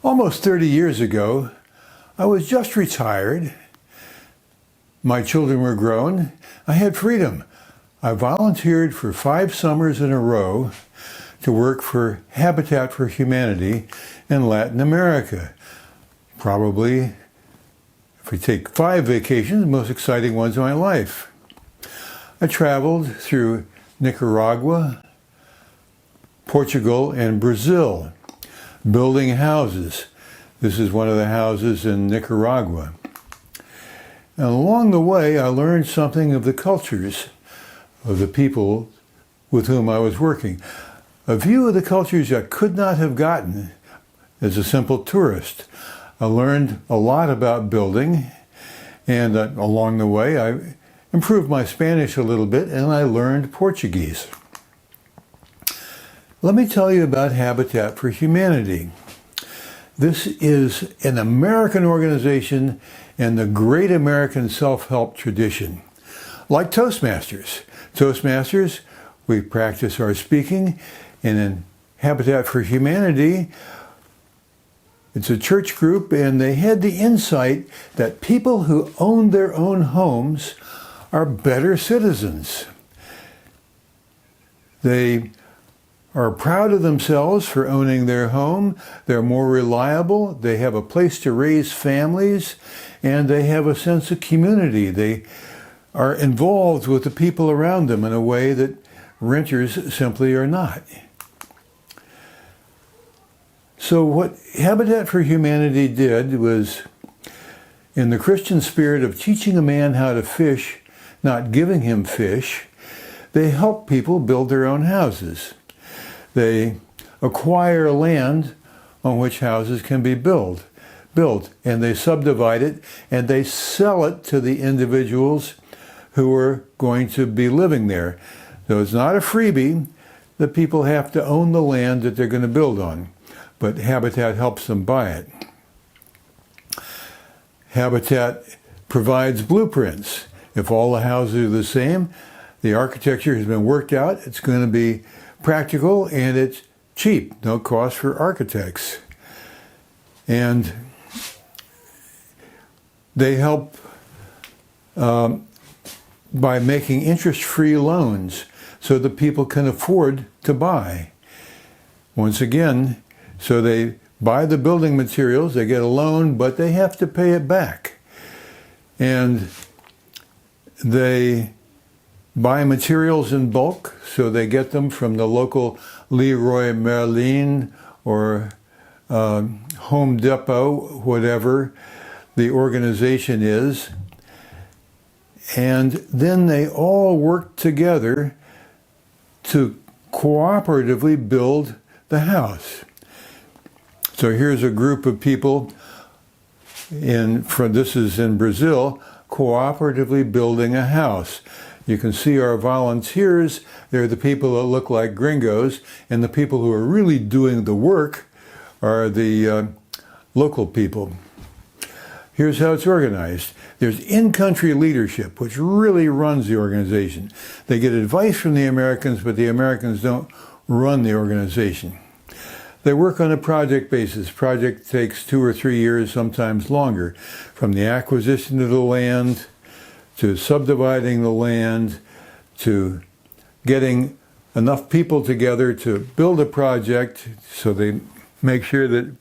Almost 30 years ago, I was just retired. My children were grown. I had freedom. I volunteered for 5 summers in a row to work for Habitat for Humanity in Latin America. Probably, if we take 5 vacations, the most exciting ones of my life. I traveled through Nicaragua, Portugal, and Brazil, building houses. This is one of the houses in Nicaragua. And along the way, I learned something of the cultures of the people with whom I was working. A view of the cultures I could not have gotten as a simple tourist. I learned a lot about building, and along the way, I improved my Spanish a little bit, and I learned Portuguese. Let me tell you about Habitat for Humanity. This is an American organization in the great American self-help tradition. Like Toastmasters. Toastmasters, we practice our speaking, and in Habitat for Humanity, it's a church group, and they had the insight that people who own their own homes are better citizens. They are proud of themselves for owning their home. They're more reliable. They have a place to raise families, and they have a sense of community. They are involved with the people around them in a way that renters simply are not. So what Habitat for Humanity did was, in the Christian spirit of teaching a man how to fish, not giving him fish, they help people build their own houses. They acquire land on which houses can be built, and they subdivide it, and they sell it to the individuals who are going to be living there. So it's not a freebie. The people have to own the land that they're going to build on, but Habitat helps them buy it. Habitat provides blueprints. If all the houses are the same, the architecture has been worked out, it's going to be practical, and it's cheap, no cost for architects. And they help by making interest-free loans so that people can afford to buy. Once again, so they buy the building materials, they get a loan, but they have to pay it back. And they buy materials in bulk, so they get them from the local Leroy Merlin or Home Depot, whatever the organization is. And then they all work together to cooperatively build the house. So here's a group of people this is in Brazil, cooperatively building a house. You can see our volunteers. They're the people that look like gringos, and the people who are really doing the work are the local people. Here's how it's organized. There's in-country leadership, which really runs the organization. They get advice from the Americans, but the Americans don't run the organization. They work on a project basis. Project takes 2 or 3 years, sometimes longer, from the acquisition of the land to subdividing the land, to getting enough people together to build a project, so they make sure that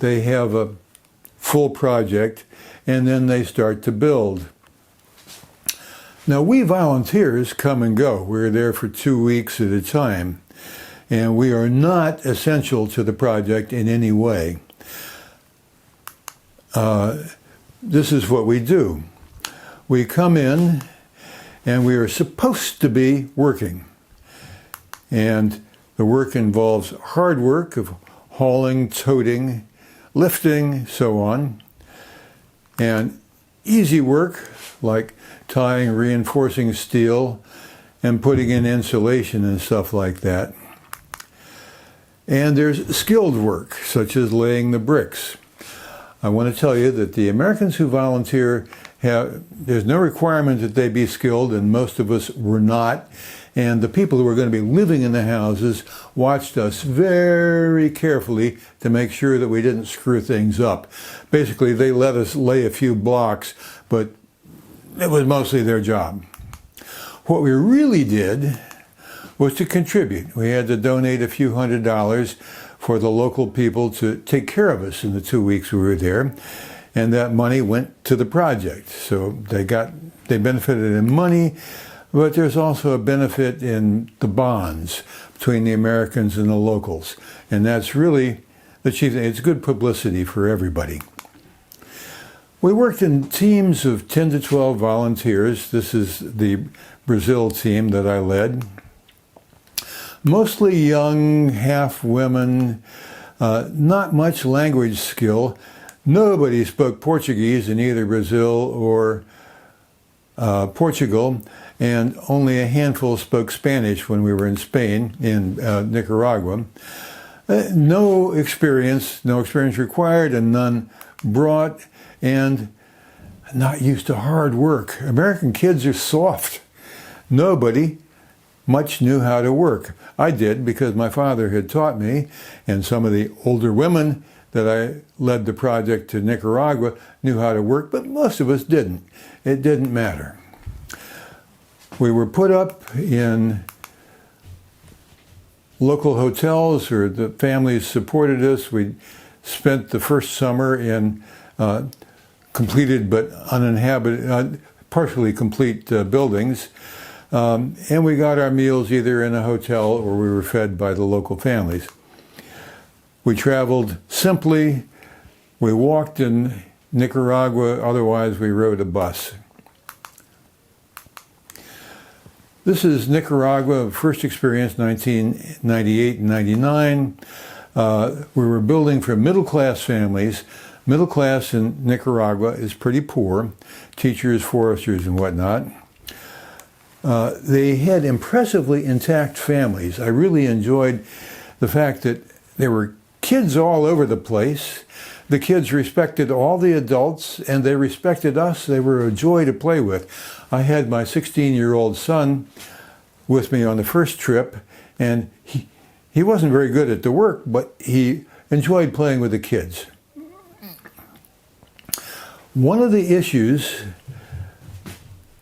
they have a full project, and then they start to build. Now, we volunteers come and go. We're there for 2 weeks at a time, and we are not essential to the project in any way. This is what we do. We come in, and we are supposed to be working. And the work involves hard work of hauling, toting, lifting, so on. And easy work, like tying reinforcing steel and putting in insulation and stuff like that. And there's skilled work, such as laying the bricks. I want to tell you that the Americans who volunteer there's no requirement that they be skilled, and most of us were not. And the people who were going to be living in the houses watched us very carefully to make sure that we didn't screw things up. Basically, they let us lay a few blocks, but it was mostly their job. What we really did was to contribute. We had to donate a few $100s for the local people to take care of us in the 2 weeks we were there. And that money went to the project. So they benefited in money, but there's also a benefit in the bonds between the Americans and the locals. And that's really the chief thing. It's good publicity for everybody. We worked in teams of 10 to 12 volunteers. This is the Brazil team that I led. Mostly young, half women, not much language skill. Nobody spoke Portuguese in either Brazil or Portugal, and only a handful spoke Spanish when we were in Spain, in Nicaragua. No experience required, and none brought, and not used to hard work. American kids are soft. Nobody much knew how to work. I did because my father had taught me, and some of the older women that I led the project to Nicaragua knew how to work, but most of us didn't. It didn't matter. We were put up in local hotels, or the families supported us. We spent the first summer in completed but uninhabited, partially complete buildings. And we got our meals either in a hotel or we were fed by the local families. We traveled simply. We walked in Nicaragua, otherwise we rode a bus. This is Nicaragua, first experience, 1998 and 99. We were building for middle-class families. Middle class in Nicaragua is pretty poor, teachers, foresters, and whatnot. They had impressively intact families. I really enjoyed the fact that there were kids all over the place. The kids respected all the adults, and they respected us. They were a joy to play with. I had my 16-year-old son with me on the first trip, and he wasn't very good at the work, but he enjoyed playing with the kids. One of the issues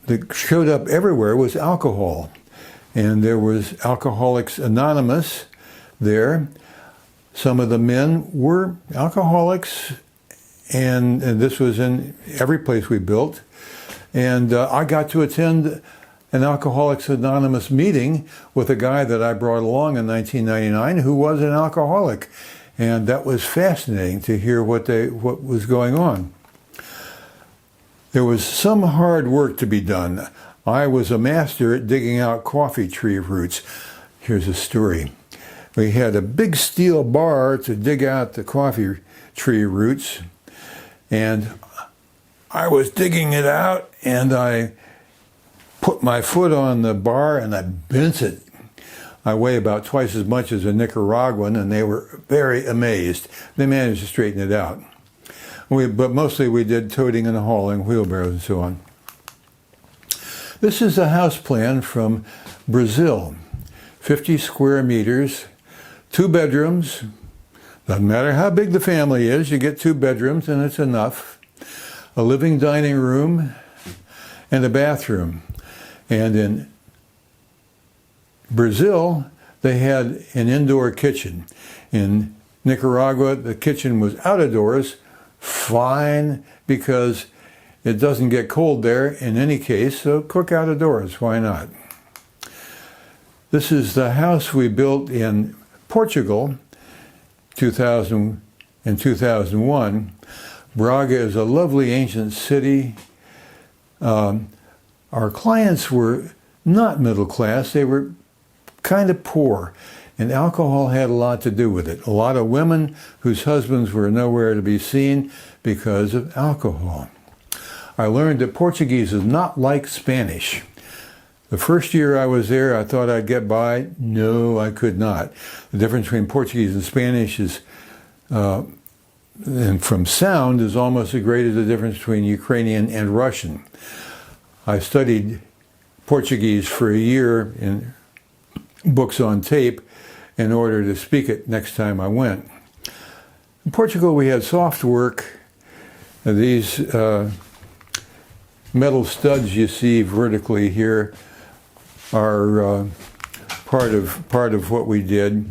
that showed up everywhere was alcohol. And there was Alcoholics Anonymous there. Some of the men were alcoholics, and this was in every place we built. And I got to attend an Alcoholics Anonymous meeting with a guy that I brought along in 1999 who was an alcoholic. And that was fascinating to hear what was going on. There was some hard work to be done. I was a master at digging out coffee tree roots. Here's a story. We had a big steel bar to dig out the coffee tree roots, and I was digging it out, and I put my foot on the bar and I bent it. I weigh about twice as much as a Nicaraguan, and they were very amazed. They managed to straighten it out. But mostly we did toting and hauling, wheelbarrows and so on. This is a house plan from Brazil. 50 square meters, 2 bedrooms. Doesn't matter how big the family is, you get 2 bedrooms and it's enough. A living dining room and a bathroom. And in Brazil, they had an indoor kitchen. In Nicaragua, the kitchen was out of doors. Fine, because it doesn't get cold there in any case, so cook out of doors, why not? This is the house we built in Portugal, 2000 and 2001. Braga is a lovely ancient city. Our clients were not middle class, they were kind of poor. And alcohol had a lot to do with it. A lot of women whose husbands were nowhere to be seen because of alcohol. I learned that Portuguese is not like Spanish. The first year I was there, I thought I'd get by. No, I could not. The difference between Portuguese and Spanish is, and from sound, is almost as great as the difference between Ukrainian and Russian. I studied Portuguese for a year in books on tape in order to speak it next time I went. In Portugal, we had soft work. These metal studs you see vertically here are part of what we did,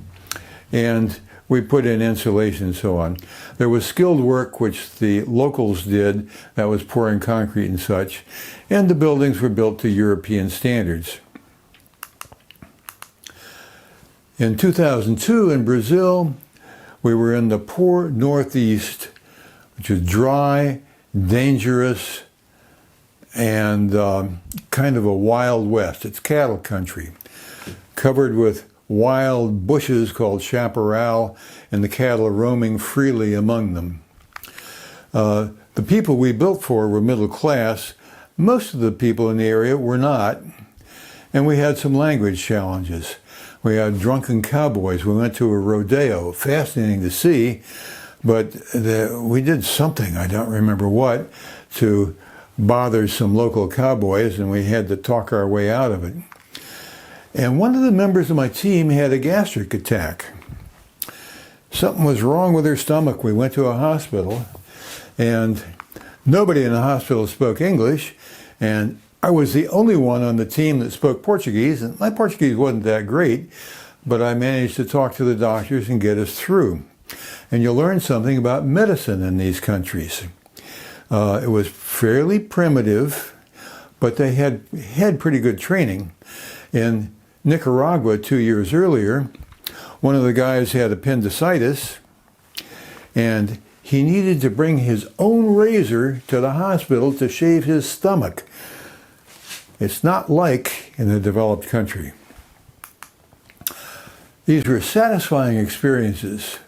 and we put in insulation and so on. There was skilled work which the locals did, that was pouring concrete and such, and the buildings were built to European standards. In 2002 in Brazil, we were in the poor northeast, which is dry, dangerous, and kind of a wild west. It's cattle country, covered with wild bushes called chaparral, and the cattle roaming freely among them. The people we built for were middle class. Most of the people in the area were not, and we had some language challenges. We had drunken cowboys. We went to a rodeo, fascinating to see, but we did something, I don't remember what, to bother some local cowboys, and we had to talk our way out of it. And one of the members of my team had a gastric attack. Something was wrong with her stomach. We went to a hospital, and nobody in the hospital spoke English, and I was the only one on the team that spoke Portuguese, and my Portuguese wasn't that great, but I managed to talk to the doctors and get us through. And you'll learn something about medicine in these countries. It was fairly primitive, but they had pretty good training. In Nicaragua 2 years earlier, one of the guys had appendicitis, and he needed to bring his own razor to the hospital to shave his stomach. It's not like in a developed country. These were satisfying experiences.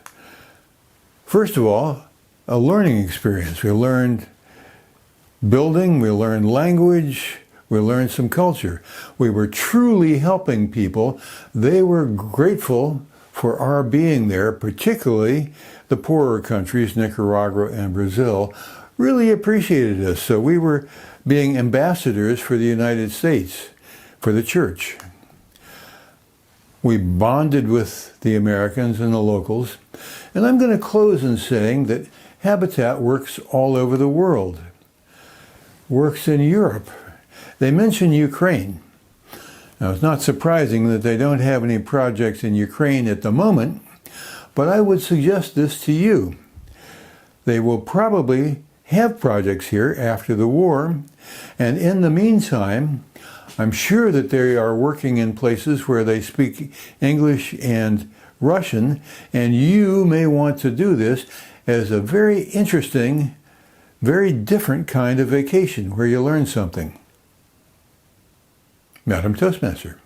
First of all, a learning experience. We learned building, we learned language, we learned some culture. We were truly helping people. They were grateful for our being there, particularly the poorer countries, Nicaragua and Brazil, really appreciated us. So we were being ambassadors for the United States, for the church. We bonded with the Americans and the locals. And I'm going to close in saying that Habitat works all over the world. Works in Europe. They mention Ukraine. Now, it's not surprising that they don't have any projects in Ukraine at the moment, but I would suggest this to you. They will probably have projects here after the war, and in the meantime, I'm sure that they are working in places where they speak English and Russian, and you may want to do this as a very interesting, very different kind of vacation where you learn something. Madam Toastmaster.